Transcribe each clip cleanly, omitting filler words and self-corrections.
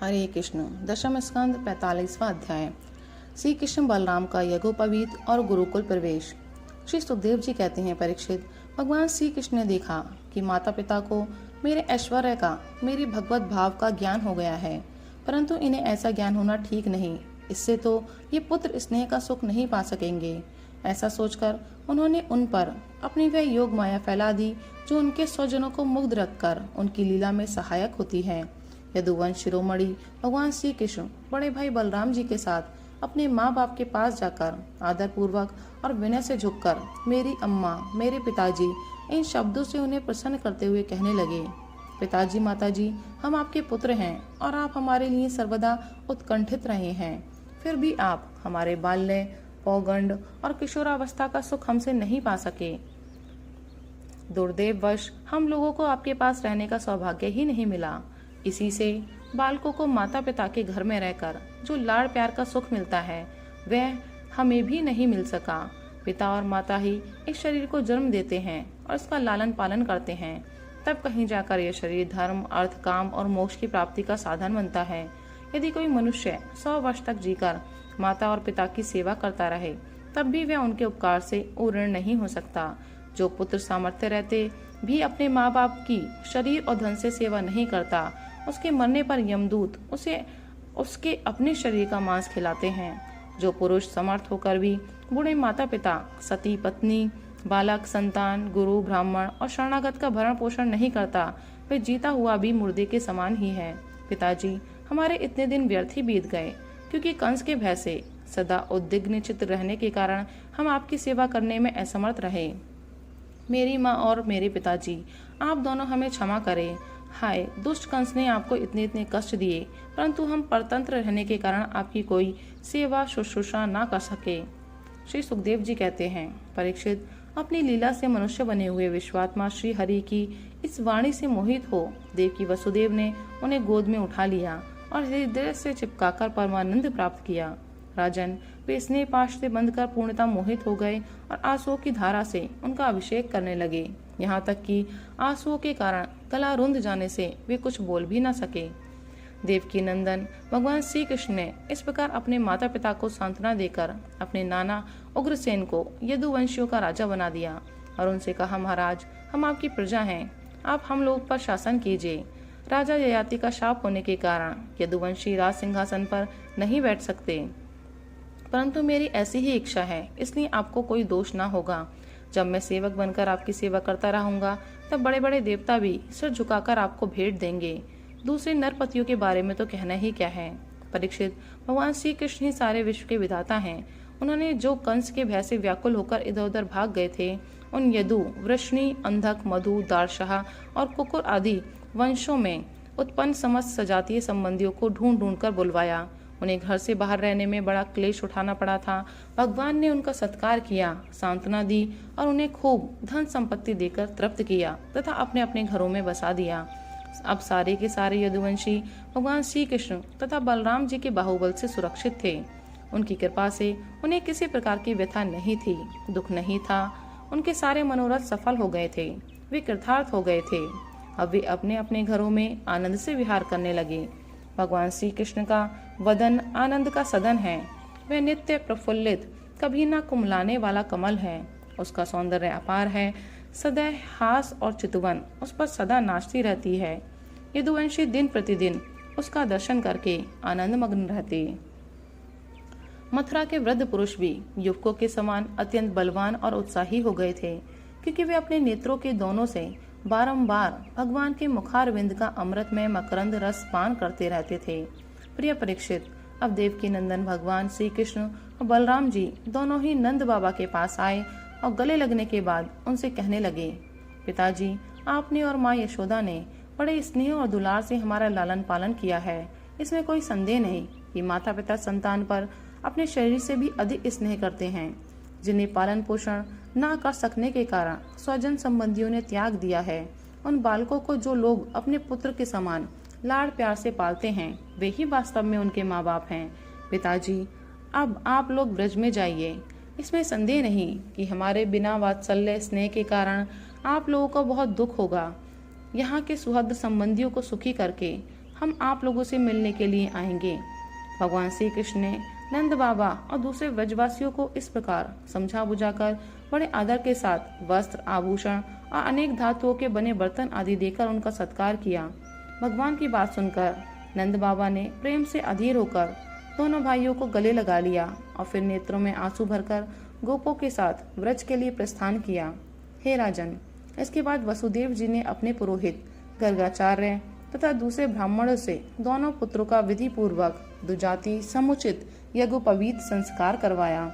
हरे कृष्ण। दशम स्कंद 45वां अध्याय। श्री कृष्ण बलराम का यज्ञोपवीत और गुरुकुल प्रवेश। श्री सुखदेव जी कहते हैं, परीक्षित, भगवान श्री कृष्ण ने देखा कि माता पिता को मेरे ऐश्वर्य का, मेरी भगवत भाव का ज्ञान हो गया है, परंतु इन्हें ऐसा ज्ञान होना ठीक नहीं। इससे तो ये पुत्र स्नेह का सुख नहीं पा सकेंगे। ऐसा सोचकर उन्होंने उन पर अपनी वह योग माया फैला दी जो उनके स्वजनों को मुग्ध रखकर उनकी लीला में सहायक होती है। यदुवंश शिरोमणि भगवान श्री कृष्ण बड़े भाई बलराम जी के साथ अपने माँ बाप के पास जाकर आदर पूर्वक और विनय से झुककर मेरी अम्मा, मेरे पिताजी, इन शब्दों से उन्हें प्रसन्न करते हुए कहने लगे, पिताजी, माताजी, हम आपके पुत्र हैं और आप हमारे लिए सर्वदा उत्कंठित रहे हैं। फिर भी आप हमारे बाल्य, पौगंड और किशोरावस्था का सुख हमसे नहीं पा सके। दुर्दैववश हम लोगों को आपके पास रहने का सौभाग्य ही नहीं मिला। इसी से बालकों को माता पिता के घर में रहकर जो लाड़ प्यार का सुख मिलता है वह हमें भी नहीं मिल सका। पिता और माता ही इस शरीर को जन्म देते हैं और इसका लालन पालन करते हैं, तब कहीं जाकर यह शरीर धर्म, अर्थ, काम और मोक्ष की प्राप्ति का साधन बनता है। यदि कोई मनुष्य 100 वर्ष तक जीकर माता और पिता की सेवा करता रहे तब भी वह उनके उपकार से ऋणी नहीं हो सकता। जो पुत्र सामर्थ्य रहते भी अपने माँ बाप की शरीर और धन से सेवा नहीं करता, उसके मरने पर यमदूत उसे उसके अपने शरीर का मांस खिलाते हैं। जो पुरुष समर्थ होकर भी बूढ़े माता पिता, सती पत्नी, बालक, संतान, गुरु, ब्राह्मण और शरणागत का भरण पोषण नहीं करता, वह जीता हुआ भी मुर्दे के समान ही है। पिताजी, हमारे इतने दिन व्यर्थ ही बीत गए, क्योंकि कंस के भय से सदा उद्विग्न चित्त रहने के कारण हम आपकी सेवा करने में असमर्थ रहे। मेरी माँ और मेरे पिताजी, आप दोनों हमें क्षमा करें। हाय, दुष्ट कंस ने आपको इतने इतने कष्ट दिए, परंतु हम परतंत्र रहने के कारण आपकी कोई सेवा शुश्रूषा ना कर सके। श्री सुखदेव जी कहते हैं, परीक्षित, अपनी लीला से मनुष्य बने हुए विश्वात्मा श्री हरि की इस वाणी से मोहित हो देवकी वसुदेव ने उन्हें गोद में उठा लिया और हृदय से चिपकाकर परमानंद प्राप्त किया। राजन, वे स्नेह पाश से बंधकर पूर्णतः मोहित हो गए और आंसुओं की धारा से उनका अभिषेक करने लगे, यहाँ तक कि आंसुओं के कारण गला रुंध जाने से वे कुछ बोल भी न सके। देवकी नंदन भगवान श्री कृष्ण ने इस प्रकार अपने माता पिता को सांत्वना देकर अपने नाना उग्रसेन को यदुवंशियों का राजा बना दिया और उनसे कहा, महाराज, हम आपकी प्रजा हैं, आप हम लोग पर शासन कीजिए। राजा ययाति का शाप होने के कारण यदुवंशी राज सिंहासन पर नहीं बैठ सकते, परंतु मेरी ऐसी ही इच्छा है, इसलिए आपको कोई दोष ना होगा। जब मैं सेवक बनकर आपकी सेवा करता रहूंगा तब बड़े बड़े देवता भी सिर झुकाकर आपको भेंट देंगे। दूसरे नरपतियों के बारे में तो कहना ही क्या है। परीक्षित, भगवान श्री कृष्ण ही सारे विश्व के विधाता हैं। उन्होंने जो कंस के भय से व्याकुल होकर इधर उधर भाग गए थे, उन यदु, वृष्णि, अंधक, मधु, दारशाह और कुकुर आदि वंशों में उत्पन्न समस्त सजातीय संबंधियों को ढूंढ ढूंढ कर बुलवाया। उन्हें घर से बाहर रहने में बड़ा क्लेश उठाना पड़ा था। भगवान ने उनका सत्कार किया, सांत्वना दी और उन्हें खूब धन संपत्ति देकर तृप्त किया तथा अपने अपने घरों में बसा दिया। अब सारे के सारे यदुवंशी भगवान श्री कृष्ण तथा बलराम जी के बाहुबल से सुरक्षित थे। उनकी कृपा से उन्हें किसी प्रकार की व्यथा नहीं थी, दुख नहीं था। उनके सारे मनोरथ सफल हो गए थे, वे कृतार्थ हो गए थे। अब वे अपने अपने घरों में आनंद से विहार करने लगे। भगवान श्री कृष्ण का वदन आनंद का सदन है। वह नित्य प्रफुल्लित, कभी ना कुमलाने वाला कमल है। उसका सौंदर्य अपार है। सदैव हास और चितवन उस पर सदा नाचती रहती है। यदुवंशी दिन प्रतिदिन उसका दर्शन करके आनंद मग्न रहते। मथुरा के वृद्ध पुरुष भी युवकों के समान अत्यंत बलवान और उत्साही हो गए थे, क्योंकि वे अपने नेत्रों के दोनों से बारंबार भगवान के मुखारविंद का अमृतमय मकरंद रस पान करते रहते थे। प्रिय परीक्षित, अब देवकी नंदन भगवान श्री कृष्ण और बलराम जी दोनों ही नंद बाबा के पास आए और गले लगने के बाद उनसे कहने लगे, पिताजी, आपने और माँ यशोदा ने बड़े स्नेह और दुलार से हमारा लालन पालन किया है। इसमें कोई संदेह नहीं कि माता पिता संतान पर अपने शरीर से भी अधिक स्नेह करते हैं। जिन्हें पालन पोषण न कर सकने के कारण स्वजन संबंधियों ने त्याग दिया है, उन बालकों को जो लोग अपने पुत्र के समान लाड़ प्यार से पालते हैं, वे ही वास्तव में उनके माँ बाप हैं। पिताजी, अब आप लोग ब्रज में जाइए। इसमें संदेह नहीं कि हमारे बिना वात्सल्य स्नेह के कारण आप लोगों को बहुत दुख होगा। यहाँ के सुहृद संबंधियों को सुखी करके हम आप लोगों से मिलने के लिए आएंगे। भगवान श्री कृष्ण ने नंद बाबा और दूसरे व्रजवासियों को इस प्रकार समझा बुझाकर बड़े आदर के साथ वस्त्र, आभूषण और अनेक धातुओं के बने बर्तन आदि देकर उनका सत्कार किया। भगवान की बात सुनकर नंद बाबा ने प्रेम से अधीर होकर दोनों भाइयों को गले लगा लिया और फिर नेत्रों में आंसू भरकर गोपों के साथ व्रज के लिए प्रस्थान किया। हे राजन, इसके बाद वसुदेव जी ने अपने पुरोहित गर्गाचार्य तथा दूसरे ब्राह्मणों से दोनों पुत्रों का विधि पूर्वक दुजाति समुचित यज्ञोपवीत संस्कार करवाया।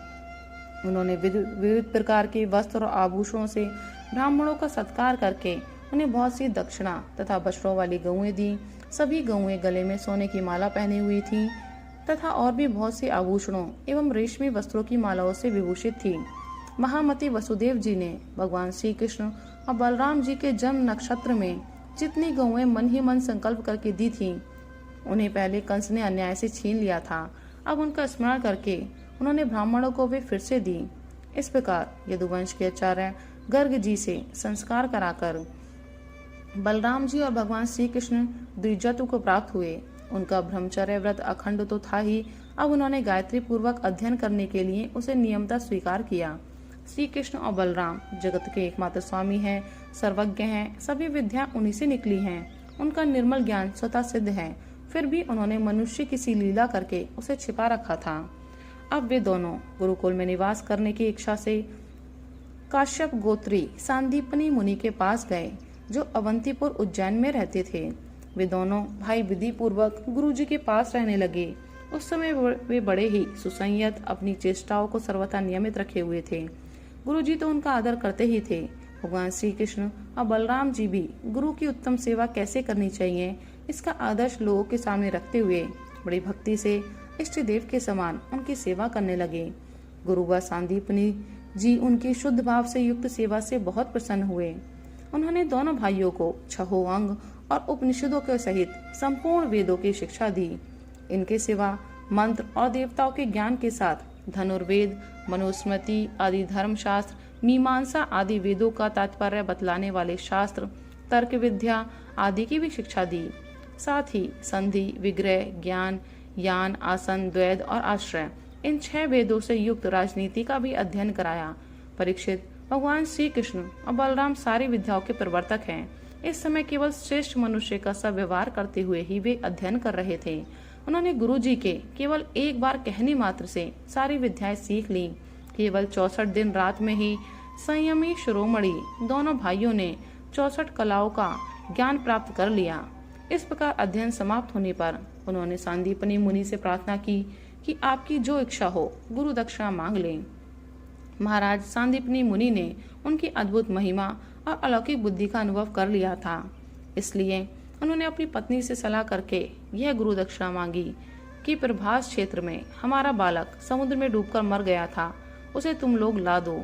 उन्होंने विविध प्रकार के वस्त्र और आभूषणों से ब्राह्मणों का सत्कार करके उन्हें बहुत सी दक्षिणा तथा बछड़ों वाली गौएं दी। सभी गौएं गले में सोने की माला पहनी हुई थी तथा और भी बहुत से आभूषणों एवं रेशमी वस्त्रों की मालाओं से विभूषित थी। महामती वसुदेव जी ने भगवान श्री कृष्ण और बलराम जी के जन्म नक्षत्र में जितनी गौएं मन ही मन संकल्प करके दी थीं, उन्हें पहले कंस ने अन्याय से छीन लिया था। अब उनका स्मरण करके उन्होंने ब्राह्मणों को वे फिर से दी। इस प्रकार यदुवंश के आचार्य गर्ग जी से संस्कार कराकर बलराम जी और भगवान श्री कृष्ण द्विजत्व को प्राप्त हुए। उनका ब्रह्मचर्य व्रत अखंड तो था ही, अब उन्होंने गायत्री पूर्वक अध्ययन करने के लिए उसे नियमतः स्वीकार किया। श्री कृष्ण और बलराम जगत के एकमात्र स्वामी हैं, सर्वज्ञ हैं, सभी विद्या उन्हीं से निकली हैं। उनका निर्मल ज्ञान स्वतः सिद्ध है, फिर भी उन्होंने मनुष्य की सी लीला करके उसे छिपा रखा था। अब वे दोनों गुरुकुल में निवास करने की इच्छा से काश्यप गोत्री सांदीपनी मुनि के पास गए, जो अवंतीपुर उज्जैन में रहते थे। वे दोनों भाई विधि पूर्वक गुरु जी के पास रहने लगे। उस समय वे बड़े ही सुसंयत, अपनी चेष्टाओं को सर्वथा नियमित रखे हुए थे। गुरु जी तो उनका आदर करते ही थे। भगवान श्री कृष्ण और बलराम जी भी गुरु की उत्तम सेवा कैसे करनी चाहिए, इसका आदर्श लोगों के सामने रखते हुए बड़ी भक्ति से इष्ट देव के समान उनकी सेवा करने लगे। गुरु व सांदीपनी जी उनकी शुद्ध भाव से युक्त सेवा से बहुत प्रसन्न हुए। उन्होंने दोनों भाइयों को छहों अंग और उपनिषदों के सहित संपूर्ण वेदों की शिक्षा दी। इनके सिवा मंत्र और देवताओं के ज्ञान के साथ धनुर्वेद, मनुस्मृति आदि धर्म शास्त्र, मीमांसा आदि वेदों का तात्पर्य बतलाने वाले शास्त्र, तर्क विद्या आदि की भी शिक्षा दी। साथ ही संधि, विग्रह, ज्ञान, यान, आसन, द्वैध और आश्रय, इन 6 वेदों से युक्त राजनीति का भी अध्ययन कराया। परीक्षित, भगवान श्री कृष्ण और बलराम सारी विद्याओं के प्रवर्तक हैं। इस समय केवल श्रेष्ठ मनुष्य का सब व्यवहार करते हुए ही वे अध्ययन कर रहे थे। उन्होंने गुरु जी के केवल एक बार कहने मात्र से सारी विद्याएं सीख ली। केवल 64 दिन रात में ही संयमी शिरोमणि दोनों भाइयों ने 64 कलाओं का ज्ञान प्राप्त कर लिया। इस प्रकार अध्ययन समाप्त होने पर उन्होंने सांदीपनी मुनि से प्रार्थना की कि आपकी जो इच्छा हो गुरु दक्षिणा मांग लें। महाराज सांदीपनी मुनि ने उनकी अद्भुत महिमा और अलौकिक बुद्धि का अनुभव कर लिया था, इसलिए उन्होंने अपनी पत्नी से सलाह करके यह गुरु दक्षिणा मांगी कि प्रभास क्षेत्र में हमारा बालक समुद्र में डूबकर मर गया था, उसे तुम लोग ला दो।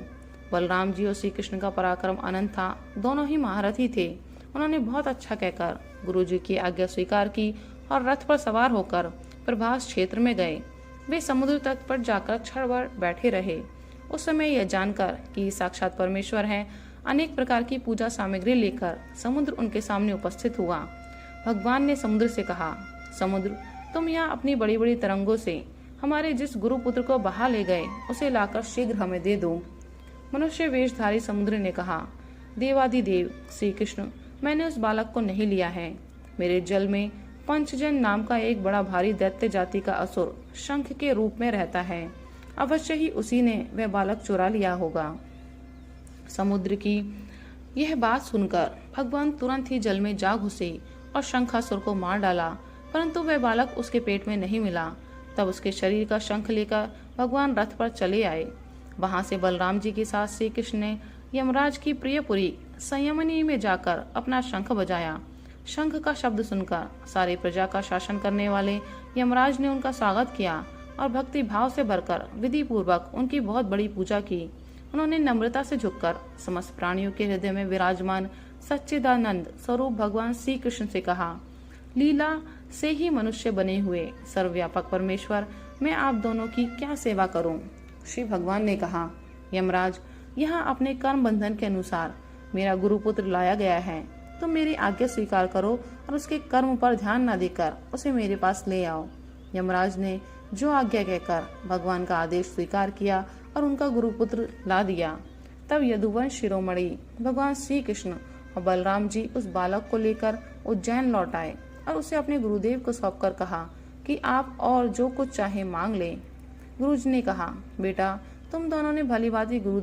बलराम जी और श्री कृष्ण का पराक्रम अनंत था, दोनों ही महारथी थे। उन्होंने बहुत अच्छा कहकर गुरु जी की आज्ञा स्वीकार की और रथ पर सवार होकर प्रभास क्षेत्र में गए। वे समुद्र तट पर जाकर क्षण भर बैठे रहे। उस समय यह जानकर कि साक्षात परमेश्वर हैं, अनेक प्रकार की पूजा सामग्री लेकर समुद्र उनके सामने उपस्थित हुआ। भगवान ने समुद्र से कहा, समुद्र, तुम यहाँ अपनी बड़ी बड़ी तरंगों से हमारे जिस गुरु पुत्र को बहा ले गए उसे लाकर शीघ्र हमें दे दो। मनुष्य वेशधारी समुद्र ने कहा, देवादिदेव श्री कृष्ण, मैंने उस बालक को नहीं लिया है। मेरे जल में पंचजन नाम का एक बड़ा भारी दैत्य जाति का असुर शंख के रूप में रहता है। अवश्य ही उसी ने वह बालक चुरा लिया होगा। समुद्र की यह बात सुनकर भगवान तुरंत ही जल में जा घुसे और शंखासुर को मार डाला, परंतु वह बालक उसके पेट में नहीं मिला। तब उसके शरीर का शंख लेकर भगवान रथ पर चले आए। वहां से बलराम जी के साथ श्री कृष्ण ने यमराज की प्रियपुरी संयमनी में जाकर अपना शंख बजाया। शंख का शब्द सुनकर सारी प्रजा का शासन करने वाले यमराज ने उनका स्वागत किया और भक्ति भाव से भरकर विधि पूर्वक उनकी बहुत बड़ी पूजा की। उन्होंने नम्रता से झुककर समस्त प्राणियों के हृदय में विराजमान सच्चिदानंद स्वरूप भगवान श्री कृष्ण से कहा, लीला से ही मनुष्य बने हुए सर्वव्यापक परमेश्वर, मैं आप दोनों की क्या सेवा करूं? श्री भगवान ने कहा, यमराज, यहाँ अपने कर्म बंधन के अनुसार मेरा गुरुपुत्र लाया गया है, तुम मेरी आज्ञा स्वीकार करो और उसके कर्म पर ध्यान न देकर उसे मेरे पास ले आओ। यमराज ने जो आज्ञा कहकर भगवान का आदेश स्वीकार किया और उनका गुरुपुत्र ला दिया। तब यदुवंश शिरोमणि भगवान श्री कृष्ण और बलराम जी उस बालक को लेकर उज्जैन लौट आए और उसे अपने गुरुदेव को सौंपकर कहा कि आप और जो कुछ चाहे मांग ले। गुरुजी ने कहा, बेटा तुम दोनों ने भली भांति गुरु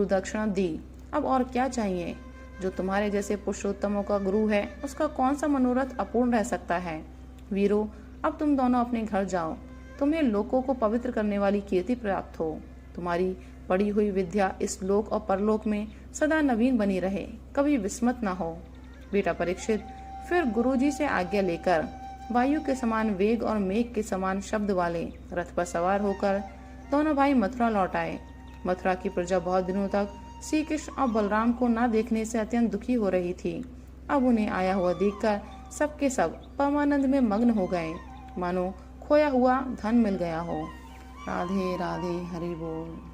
दक्षिणा दी, अब और क्या चाहिए। जो तुम्हारे जैसे पुरुषोत्तमों का गुरु है उसका कौन सा मनोरथ अपूर्ण रह सकता है। वीरो, अब तुम दोनों अपने घर जाओ। तुम्हें लोकों को पवित्र करने वाली कीर्ति प्राप्त हो। तुम्हारी पढ़ी हुई विद्या इस लोक और परलोक में सदा नवीन बनी रहे, कभी विस्मत न हो। बेटा परीक्षित फिर गुरुजी से आज्ञा लेकर वायु के समान वेग और मेघ के समान शब्द वाले रथ पर सवार होकर दोनों भाई मथुरा लौट आए। मथुरा की प्रजा बहुत दिनों तक श्री कृष्ण और बलराम को न देखने से अत्यंत दुखी हो रही थी। अब उन्हें आया हुआ देखकर सबके सब परमानंद में मग्न हो गए, मानो खोया हुआ धन मिल गया हो। राधे राधे, हरि बोल।